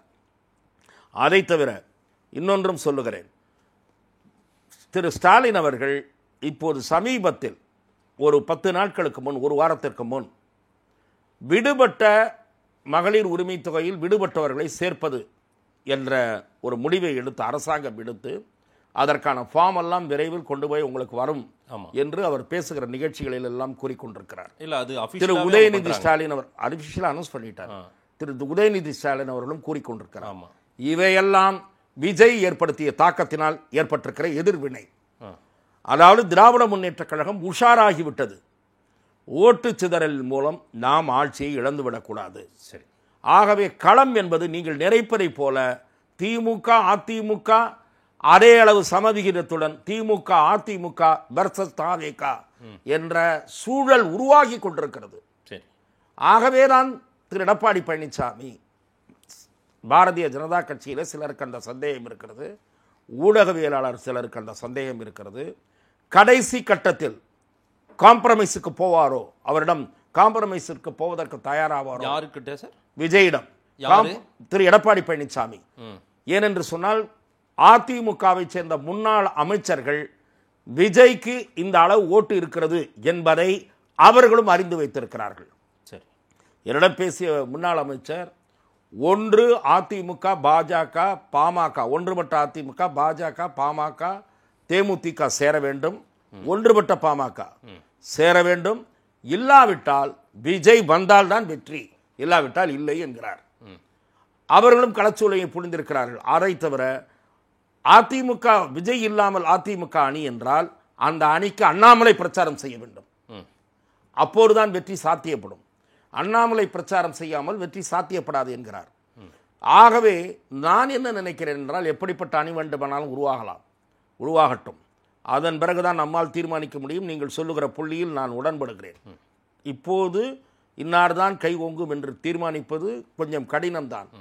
அதை தவிர இன்னொன்றும் சொல்லுகிறேன். திரு ஸ்டாலின் அவர்கள் இப்போது சமீபத்தில் ஒரு 10 நாட்களுக்கு முன், ஒரு வாரத்திற்கு முன், விடுபட்ட மகளிர் உரிமை தொகையில் விடுபட்டவர்களை சேர்ப்பது என்ற ஒரு முடிவை எடுத்து அரசாங்கம் எடுத்து அதற்கான ஃபார்ம் எல்லாம் விரைவில் கொண்டு போய் உங்களுக்கு வரும் என்று அவர் பேசுகிற நிகழ்ச்சிகளில் எல்லாம் கூறிக்கொண்டிருக்கிறார். திரு உதயநிதி ஸ்டாலின் அவர் அபிஷியலா அனௌன்ஸ் பண்ணிட்டார். திரு உதயநிதி ஸ்டாலின் அவர்களும் கூறிக்கொண்டிருக்கிறார். இவையெல்லாம் விஜய் ஏற்படுத்திய தாக்கத்தினால் ஏற்பட்டிருக்கிற எதிர்வினை. அதாவது திராவிட முன்னேற்றக் கழகம் உஷாராகிவிட்டது. ஓட்டு சிதறல் மூலம் நாம் ஆட்சியை இழந்துவிடக்கூடாது. சரி, ஆகவே களம் என்பது நீங்கள் நினைப்பதை போல திமுக அதிமுக அதே அளவு சமவிகிதத்துடன் திமுக அதிமுக வெர்சஸ் தாவேக என்ற சூழல் உருவாகி கொண்டிருக்கிறது. ஆகவேதான் திரு எடப்பாடி பழனிசாமி, பாரதிய ஜனதா கட்சியில் சிலருக்கு அந்த சந்தேகம் இருக்கிறது, ஊடகவியலாளர் சிலருக்கு அந்த சந்தேகம் இருக்கிறது. கடைசி கட்டத்தில் காம்ப்ரமைஸுக்கு போவாரோ, அவரிடம் காம்ப்ரமைஸுக்கு போவதற்கு தயாராவாரோ? யாருக்கிட்ட சார்? விஜயிடம், திரு எடப்பாடி பழனிசாமி. ஏனென்று சொன்னால் அதிமுகவை சேர்ந்த முன்னாள் அமைச்சர்கள் விஜய்க்கு இந்த அளவு ஓட்டு இருக்கிறது என்பதை அவர்களும் அறிந்து வைத்திருக்கிறார்கள். சரி, என்னிடம் பேசிய முன்னாள் அமைச்சர், ஒன்று அதிமுக பாஜக பாமக, ஒன்றுபட்ட அதிமுக பாஜக பாமக தேமுதிக சேர வேண்டும், ஒன்றுபட்ட பாமக சேர வேண்டும், இல்லாவிட்டால் விஜய் வந்தால்தான் வெற்றி, இல்லாவிட்டால் இல்லை என்கிறார். அவர்களும் களச்சூழலை புரிந்திருக்கிறார்கள். அதை தவிர அதிமுக விஜய் இல்லாமல் அதிமுக அணி என்றால் அந்த அணிக்கு அண்ணாமலை பிரச்சாரம் செய்ய வேண்டும், அப்போதுதான் வெற்றி சாத்தியப்படும். அண்ணாமலை பிரச்சாரம் செய்யாமல் வெற்றி சாத்தியப்படாது என்கிறார். ஆகவே நான் என்ன நினைக்கிறேன் என்றால், எப்படிப்பட்ட அணி வேண்டுமானாலும் உருவாகட்டும், அதன் பிறகுதான் நம்மால் தீர்மானிக்க முடியும். நீங்கள் சொல்லுகிற புள்ளியில் நான் உடன்படுகிறேன். இப்போது இன்னார்தான் கை ஓங்கும் என்று தீர்மானிப்பது கொஞ்சம் கடினம்தான்.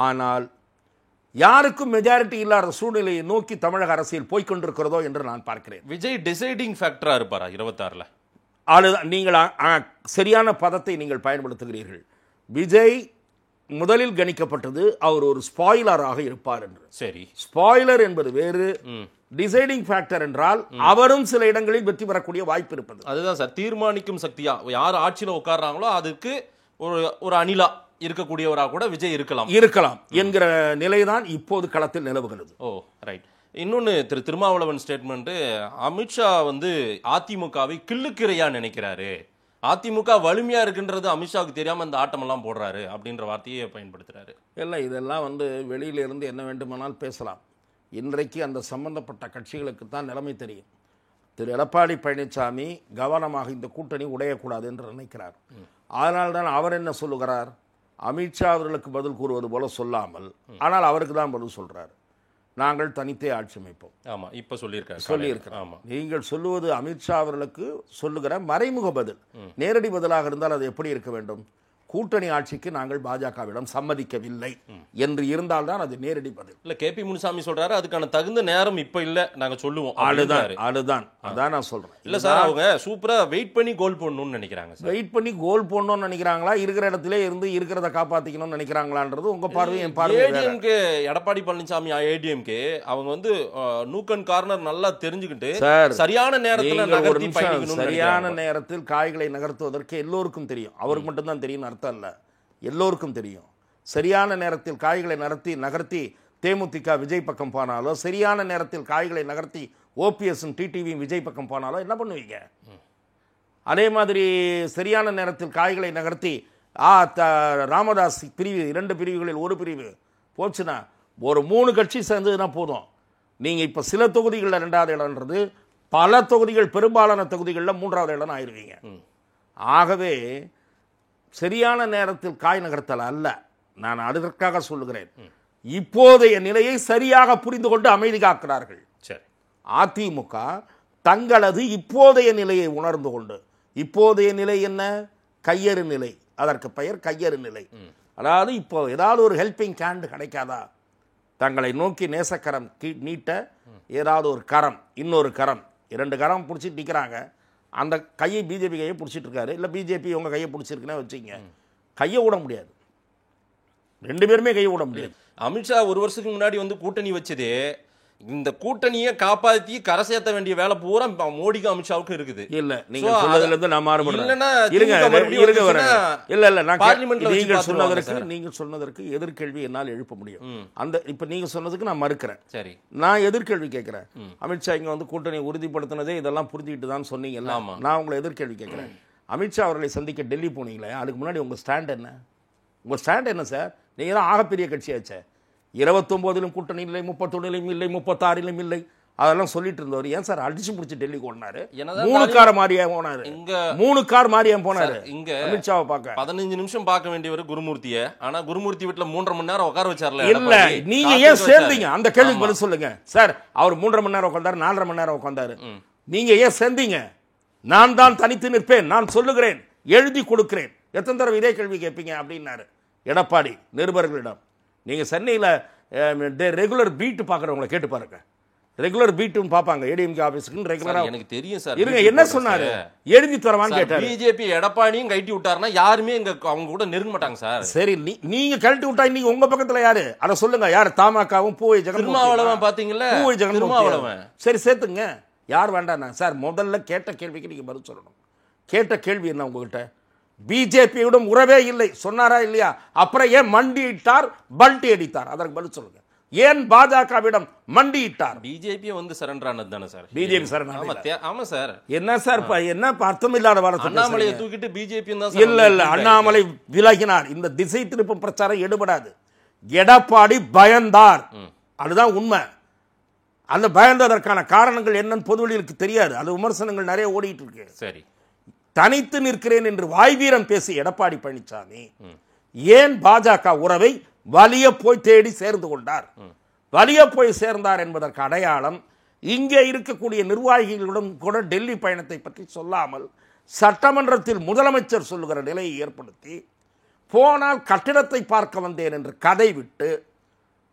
ஆனால் யாருக்கும் மெஜாரிட்டி இல்லாத சூழ்நிலையை நோக்கி தமிழக அரசியல் போய்கொண்டிருக்கிறதோ என்று நான் பார்க்கிறேன். விஜய் டிசைடிங் ஃபேக்டரா இருப்பாரா 26ல்? அதுதான் நீங்கள் சரியான பதத்தை நீங்கள் பயன்படுத்துகிறீர்கள். விஜய் முதலில் கணிக்கப்பட்டது அவர் ஒரு ஸ்பாயிலராக இருப்பார் என்று. சரி, ஸ்பாயிலர் என்பது வேறு, டிசைடிங் ஃபேக்டர் என்றால் அவரும் சில இடங்களில் வெற்றி பெறக்கூடிய வாய்ப்பு இருப்பது. அதுதான் சார், தீர்மானிக்கும் சக்தியா யார் ஆட்சியில் உட்கார்றாங்களோ அதுக்கு ஒரு அணிலா இருக்கக்கூடியவராக கூட விஜய் இருக்கலாம் என்கிற நிலைதான் இப்போது களத்தில் நிலவுகிறது. ஓ ரைட். இன்னொன்று, திரு திருமாவளவன் ஸ்டேட்மெண்ட், அமித்ஷா அதிமுகவை கிள்ளுக்கிறையா நினைக்கிறாரு, அதிமுக வலிமையா இருக்குன்றது அமித்ஷாவுக்கு தெரியாம இந்த ஆட்டமெல்லாம் போடுறாரு அப்படின்ற வார்த்தையை பயன்படுத்துறாரு. இல்லை, இதெல்லாம் வெளியிலிருந்து என்ன வேண்டுமானால் பேசலாம். இன்றைக்கு அந்த சம்பந்தப்பட்ட கட்சிகளுக்கு தான் நிலைமை தெரியும். திரு எடப்பாடி பழனிசாமி கவனமாக இந்த கூட்டணி உடையக்கூடாது என்று நினைக்கிறார். அதனால்தான் அவர் என்ன சொல்லுகிறார், அமித்ஷா அவர்களுக்கு பதில் கூறுவது போல சொல்லாமல், ஆனால் அவருக்கு தான் பதில் சொல்றார், நாங்கள் தனித்தே ஆட்சி அமைப்போம். ஆமா, இப்ப சொல்லியிருக்கிறேன். ஆமா, நீங்கள் சொல்லுவது அமித்ஷா அவர்களுக்கு சொல்லுகிற மறைமுக பதில். நேரடி பதிலாக இருந்தால் அது எப்படி இருக்க வேண்டும்? கூட்டணி ஆட்சிக்கு நாங்கள் பாஜகவிடம் சம்மதிக்கவில்லை என்று இருந்தால்தான் அது நேரடி பதில். இல்ல, கே பி முனுசாமி சொல்றாரு அதுக்கான தகுந்த நேரம் இப்ப இல்ல, நாங்க சொல்லுவோம். அதான் நான் சொல்றேன். இல்ல சார், அவங்க சூப்பரா வெயிட் பண்ணி கோல் போடணும்னு நினைக்கிறாங்க. வெயிட் பண்ணி கோல் போடணும்னு நினைக்கிறாங்களா, இருக்கிற இடத்திலே இருந்து இருக்கிறத காப்பாத்திக்கணும்னு நினைக்கிறாங்களான்றது உங்க பார்வை, என் பார்வை. ஏடிஎம்கே எடப்பாடி பழனிசாமி ஏடிஎம்கே அவங்க நூக்கன் கார்னர் நல்லா தெரிஞ்சுக்கிட்டு சரியான நேரத்தில் நகர்த்தி பயணிக்கணும். சரியான நேரத்தில் காய்களை நகர்த்துவதற்கு எல்லோருக்கும் தெரியும். அவருக்கு மட்டும்தான் தெரியும் அர்த்தம் இல்ல, எல்லோருக்கும் தெரியும். சரியான நேரத்தில் காய்களை நகர்த்தி தேமுதிக விஜய் பக்கம் போனாலோ, சரியான நேரத்தில் காய்களை நகர்த்தி ஓபிஎஸும் டிடிவியும் விஜய் பக்கம் போனாலும் என்ன பண்ணுவீங்க? அதே மாதிரி சரியான நேரத்தில் காய்களை நகர்த்தி ராமதாஸ் பிரிவு 2 பிரிவுகளில் ஒரு பிரிவு போச்சுன்னா ஒரு 3 கட்சி சேர்ந்ததுன்னா போதும். நீங்கள் இப்போ சில தொகுதிகளில் 2வது இடம்ன்றது பல தொகுதிகள், பெரும்பாலான தொகுதிகளில் 3வது இடம் ஆயிடுவீங்க. ஆகவே சரியான நேரத்தில் காய் நகர்த்தல் அல்ல, நான் அதற்காக சொல்லுகிறேன். இப்போதைய நிலையை சரியாக புரிந்து கொண்டு அமைதி காக்கிறார்கள். சரி, அதிமுக தங்களது இப்போதைய நிலையை உணர்ந்து கொண்டு, இப்போதைய நிலை என்ன? கையறு நிலை. அதற்கு பெயர் கையறு நிலை. அதாவது இப்போ ஏதாவது ஒரு ஹெல்பிங் ஹேண்ட் கிடைக்காதா, தங்களை நோக்கி நேசக்கரம் நீட்ட ஏதாவது ஒரு கரம், இன்னொரு கரம், 2 கரம் பிடிச்சிட்டு நிற்கிறாங்க. அந்த கையை பிஜேபி கையை பிடிச்சிட்டு இருக்காரு, இல்லை பிஜேபி உங்கள் கையை பிடிச்சிருக்குன்னா வச்சுங்க, கையை விட முடியாது. 2 பேருமே கையை விட முடியாது. அமித்ஷா 1 வருஷத்துக்கு முன்னாடி வந்து கூட்டணி வச்சதே இந்த கூட்டணியை காப்பாற்றி கரை சேர்த்த வேண்டிய வேலை பூரா மோடிக்கும் அமித்ஷாவுக்கும் இருக்குது. இல்ல நீங்க சொன்னதுல இருந்து நான் மாறுபடுறேன். நீங்க சொன்னதற்கு எதிர்கேள்வி என்னால் எழுப்ப முடியும். அந்த இப்ப நீங்க சொன்னதுக்கு நான் மறுக்கிறேன். சரி, நான் எதிர்கேள்வி கேட்கிறேன். அமித்ஷா இங்க வந்து கூட்டணி உறுதிப்படுத்தினதே இதெல்லாம் புரிஞ்சுக்கிட்டு தான் சொன்னீங்கல்ல, நான் உங்களை எதிர்கேள்வி கேட்கிறேன். அமித்ஷா அவர்களை சந்திக்க டெல்லி போனீங்களே, அதுக்கு முன்னாடி உங்க ஸ்டாண்ட் என்ன? உங்க ஸ்டாண்ட் என்ன சார்? நீங்க தான் ஆகப்பெரிய கட்சியாச்சே. 29 கூட்டணி இல்லை, 31 இல்லை, 36 இல்லை, அதெல்லாம் சொல்லிட்டு இருந்தவர் ஏன் சார் அடிச்சு பிடிச்சி டெல்லிக்கு ஓடினாரு? 3 கார் மாறியா போனாரு? 3 கார் மாறியா போனாரு? இங்க அமித்ஷாவை பார்க்க 15 நிமிஷம் பார்க்க வேண்டியவர் குருமூர்த்தியை, ஆனா குருமூர்த்தி வீட்டுல 3.5 மணி நேரம் உட்கார வச்சார்ல. இல்ல, நீங்க ஏன் சேர்ந்தீங்க? அந்த கேள்விக்கு பதில் சொல்லுங்க சார். அவர் 3.5 மணி நேரம் உட்கார்ந்தாரு, 4.5 மணி நேரம் உட்கார்ந்தாரு. நீங்க ஏன் சேர்ந்தீங்க? நான் தான் தனித்து நிற்பேன், நான் சொல்லுகிறேன், எழுதி கொடுக்கிறேன். எத்தனை தடவை இதே கேள்வி கேட்பீங்க அப்படின்னாரு எடப்பாடி நிருபர்களிடம். நீங்கள் சென்னையில் ரெகுலர் பீட்டு பார்க்குறவங்களை கேட்டு பாருங்க. ரெகுலர் பீட்டும் பார்ப்பாங்க ஏடிஎம்கே ஆபீஸ்க்கு ரெகுலரா. எனக்கு தெரியும் சார். இருங்க, என்ன சொன்னாரு? எழுதி தரவான்னு கேட்டாரு. பிஜேபி எடப்பாடியும் கழட்டி விட்டாருன்னா யாருமே இங்க அவங்க கூட நெருங்க மாட்டாங்க சார். சரி, நீங்க கழட்டி விட்டா நீங்க உங்க பக்கத்துல யாரு? அத சொல்லுங்க. யாரு? தமாகவும் பூவை திருமாவளவன் பாத்தீங்களா? பூவை திருமாவளவன். சரி, சேர்த்துங்க. யார் வேண்டாம் சார்? முதல்ல கேட்ட கேள்விக்கு நீங்க பதில் சொல்லணும். கேட்ட கேள்வி என்ன உங்ககிட்ட? பிஜேபியுடன் உறவே இல்லை சொன்னாரா இல்லையா? அப்புறம் ஏன் மண்டியிட்டார், பல்டி அடித்தார்? அதற்கு பதில் சொல்லுங்க. ஏன் பாஜகவிடம் மண்டியிட்டார்? பிஜேபி வந்து சரண்டர் ஆனது தானே சார்? BJP surrender. ஆமா சார். என்ன சார் என்ன அர்த்தம் இல்லாத வார்த்தை? அண்ணாமலையை தூக்கிட்டு பிஜேபி இல்ல அண்ணாமலை விலகினார். இந்த திசை திருப்பும் பிரச்சாரம் எடுபடாது. எடப்பாடி பயந்தார், அதுதான் உண்மை. அந்த பயந்ததற்கான காரணங்கள் என்னன்னு பொதுவெளிக்கு தெரியாது. அது விமர்சனங்கள் நிறைய ஓடிட்டு இருக்கு. சரி, தனித்து நிற்கிறேன் என்று வாய்வீரம் பேசி எடப்பாடி பழனிசாமி ஏன் பாஜக உறவை வலிய போய் தேடி சேர்ந்து கொண்டார்? வலிய போய் சேர்ந்தார் என்பதற்கு அடையாளம் இங்கே இருக்கக்கூடிய நிர்வாகிகளுடன் கூட டெல்லி பயணத்தை பற்றி சொல்லாமல் சட்டமன்றத்தில் முதலமைச்சர் சொல்லுகிற நிலையை ஏற்படுத்தி, போனால் கட்டிடத்தை பார்க்க வந்தேன் என்று கதை விட்டு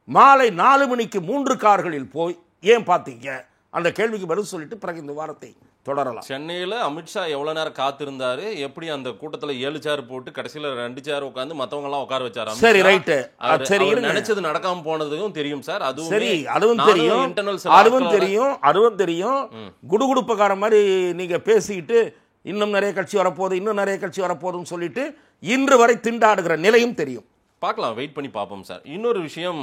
மாலை 4 மணிக்கு 3 கார்களில் போய் ஏன் பார்த்தீங்க? அந்த கேள்விக்கு பதில் சொல்லிட்டு பிறகு இந்த வாரத்தை தொடரலாம். சென்னையில் அமித்ஷா எவ்வளவு நேரம் காத்திருந்தாரு? எப்படி அந்த கூட்டத்தில் 7 சேர் போட்டு கடைசியில் 2 சேர் உட்காந்து மத்தவங்க எல்லாம் உட்கார வச்சாரு? சரி, ரைட்டு. சரி, நினைச்சது நடக்காம போனதும் தெரியும் சார். அதுவும் சரி, அதுவும் தெரியும். குடுகுடுப்பக்கார மாதிரி நீங்க பேசிக்கிட்டு இன்னும் நிறைய கட்சி வரப்போகுதுன்னு சொல்லிட்டு இன்று வரை திண்டாடுகிற நிலையும் தெரியும். பார்க்கலாம், வெயிட் பண்ணி பார்ப்போம் சார். இன்னொரு விஷயம்,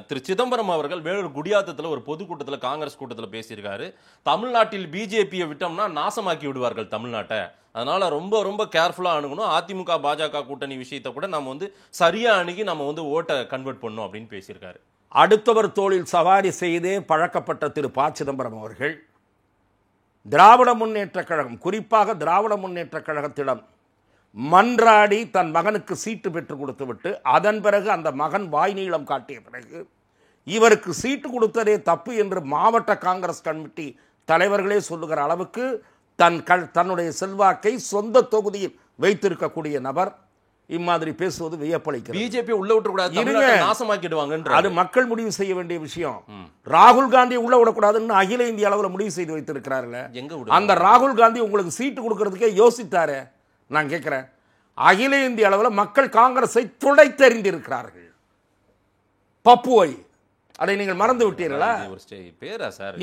திரு சிதம்பரம் அவர்கள் வேலூர் குடியாத்தத்தில் ஒரு பொதுக்கூட்டத்தில், காங்கிரஸ் கூட்டத்தில் பேசியிருக்காரு. தமிழ்நாட்டில் பிஜேபியை விட்டோம்னா நாசமாக்கி விடுவார்கள் தமிழ்நாட்டை, அதனால ரொம்ப ரொம்ப கேர்ஃபுல்லாக அணுகணும். அதிமுக பாஜக கூட்டணி விஷயத்தை கூட நம்ம வந்து சரியா அணுகி நம்ம வந்து ஓட்டை கன்வெர்ட் பண்ணணும் அப்படின்னு பேசியிருக்காரு. அடுத்தவர் தோளில் சவாரி செய்தே பழக்கப்பட்ட திரு ப. சிதம்பரம் அவர்கள் திராவிட முன்னேற்ற கழகம், குறிப்பாக திராவிட முன்னேற்ற கழகத்திடம் மன்றாடி தன் மகனுக்கு சீட்டு பெற்று கொடுத்து விட்டு, அதன் பிறகு அந்த மகன் வாய் நீளம் காட்டிய பிறகு இவருக்கு சீட்டு கொடுத்ததே தப்பு என்று மாவட்ட காங்கிரஸ் கமிட்டி தலைவர்களே சொல்லுகிற அளவுக்கு தன்னுடைய செல்வாக்கை சொந்த தொகுதியில் வைத்திருக்கக்கூடிய நபர் இம்மாதிரி பேசுவது வியப்பளிக்கிறது. பிஜேபி உள்ள விட்டுக்கூடாது, நாசமாக்கிடுவாங்க. அது மக்கள் முடிவு செய்ய வேண்டிய விஷயம். ராகுல் காந்தி உள்ள விடக்கூடாதுன்னு அகில இந்திய அளவில் முடிவு செய்து வைத்திருக்கிறார்கள். அந்த ராகுல் காந்தி உங்களுக்கு சீட்டு கொடுக்கறதுக்கே யோசித்தாரு. நான் கேட்கிறேன், அகில இந்திய அளவில் மக்கள் காங்கிரஸை துடைத்தெறிந்திருக்கிறார்கள். பப்புவை அதை நீங்கள் மறந்து விட்டீர்களா?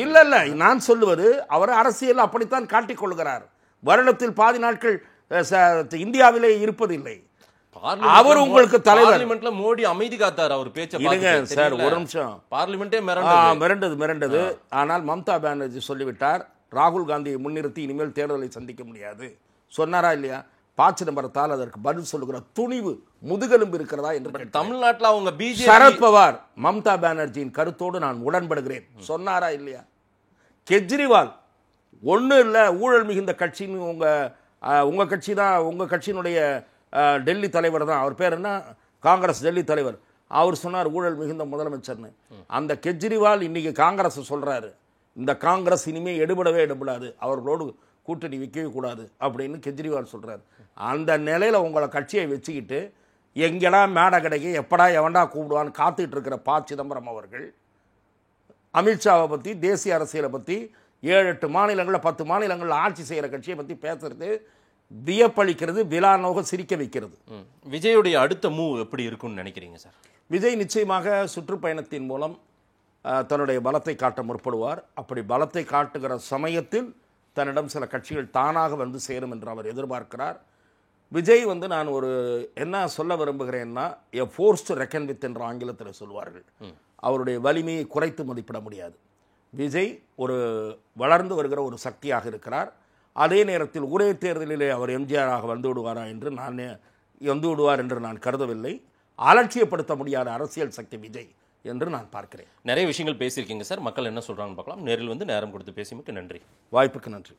இல்ல, நான் சொல்லுவது அவர் அரசியல் அப்படித்தான் காட்டிக் கொள்கிறார். வருடத்தில் பாதி நாட்கள் இந்தியாவிலே இருப்பதில்லை. அவர் உங்களுக்கு தலைவர். பார்லிமெண்ட்ல மோடி அமைதி காத்தார் அவர் பேச்ச இருங்க சார் ஒரு நிமிஷம். பார்லிமெண்டே மிரண்டது. ஆனால் மம்தா பானர்ஜி சொல்லிவிட்டார், ராகுல் காந்தியை முன்னிறுத்தி இனிமேல் தேர்தலை சந்திக்க முடியாது சொன்னாரா இல்லையா? ப. சிதம்பரத்தால் அதற்கு பதில் சொல்லுகிற துணிவு, முதுகெலும்பு இருக்கிறதா என்று தமிழ்நாட்டில் அவங்க பிஜேபி சரத்பவார் மம்தா பானர்ஜியின் கருத்தோடு நான் உடன்படுகிறேன் சொன்னாரா இல்லையா? கெஜ்ரிவால் ஒன்றும் இல்லை, ஊழல் மிகுந்த கட்சின்னு உங்க கட்சி தான், உங்க கட்சியினுடைய டெல்லி தலைவர் தான், அவர் பேர் என்ன, காங்கிரஸ் டெல்லி தலைவர், அவர் சொன்னார் ஊழல் மிகுந்த முதலமைச்சர்னு. அந்த கெஜ்ரிவால் இன்னைக்கு காங்கிரஸ் சொல்றாரு, இந்த காங்கிரஸ் இனிமே எடுபடாது, அவர்களோடு கூட்டணி வைக்கவே கூடாது அப்படின்னு கெஜ்ரிவால் சொல்றாரு. அந்த நிலையில உங்களை கட்சியை வச்சுக்கிட்டு எங்கடா மேடை கிடைக்கும், எப்படா எவன்டா கூப்பிடுவான்னு காத்துக்கிட்டு இருக்கிற ப. சிதம்பரம் அவர்கள் அமித்ஷாவை பற்றி, தேசிய அரசியலை பற்றி, 7-8 மாநிலங்களில் 10 மாநிலங்களில் ஆட்சி செய்கிற கட்சியை பற்றி பேசுறது வியப்பளிக்கிறது, விழாநோக சிரிக்க வைக்கிறது. விஜயுடைய அடுத்த மூவ் எப்படி இருக்கும்னு நினைக்கிறீங்க சார்? விஜய் நிச்சயமாக சுற்றுப்பயணத்தின் மூலம் தன்னுடைய பலத்தை காட்ட முற்படுவார். அப்படி பலத்தை காட்டுகிற சமயத்தில் தன்னிடம் சில கட்சிகள் தானாக வந்து சேரும் என்று அவர் எதிர்பார்க்கிறார். விஜய் நான் ஒரு என்ன சொல்ல விரும்புகிறேன்னா, a force to reckon with என்ற ஆங்கிலத்தில் சொல்வார்கள். அவருடைய வலிமையை குறைத்து மதிப்பிட முடியாது. விஜய் ஒரு வளர்ந்து வருகிற ஒரு சக்தியாக இருக்கிறார். அதே நேரத்தில் ஒரே தேர்தலிலே அவர் எம்ஜிஆராக வந்து விடுவார் என்று நான் கருதவில்லை. அலட்சியப்படுத்த முடியாத அரசியல் சக்தி விஜய் என்று நான் பார்க்கிறேன். நிறைய விஷயங்கள் பேசியிருக்கீங்க சார். மக்கள் என்ன சொல்றாங்கன்னு பார்க்கலாம். நேரில் வந்து நேரம் கொடுத்து பேசியமைக்கு நன்றி. வாய்ப்புக்கு நன்றி.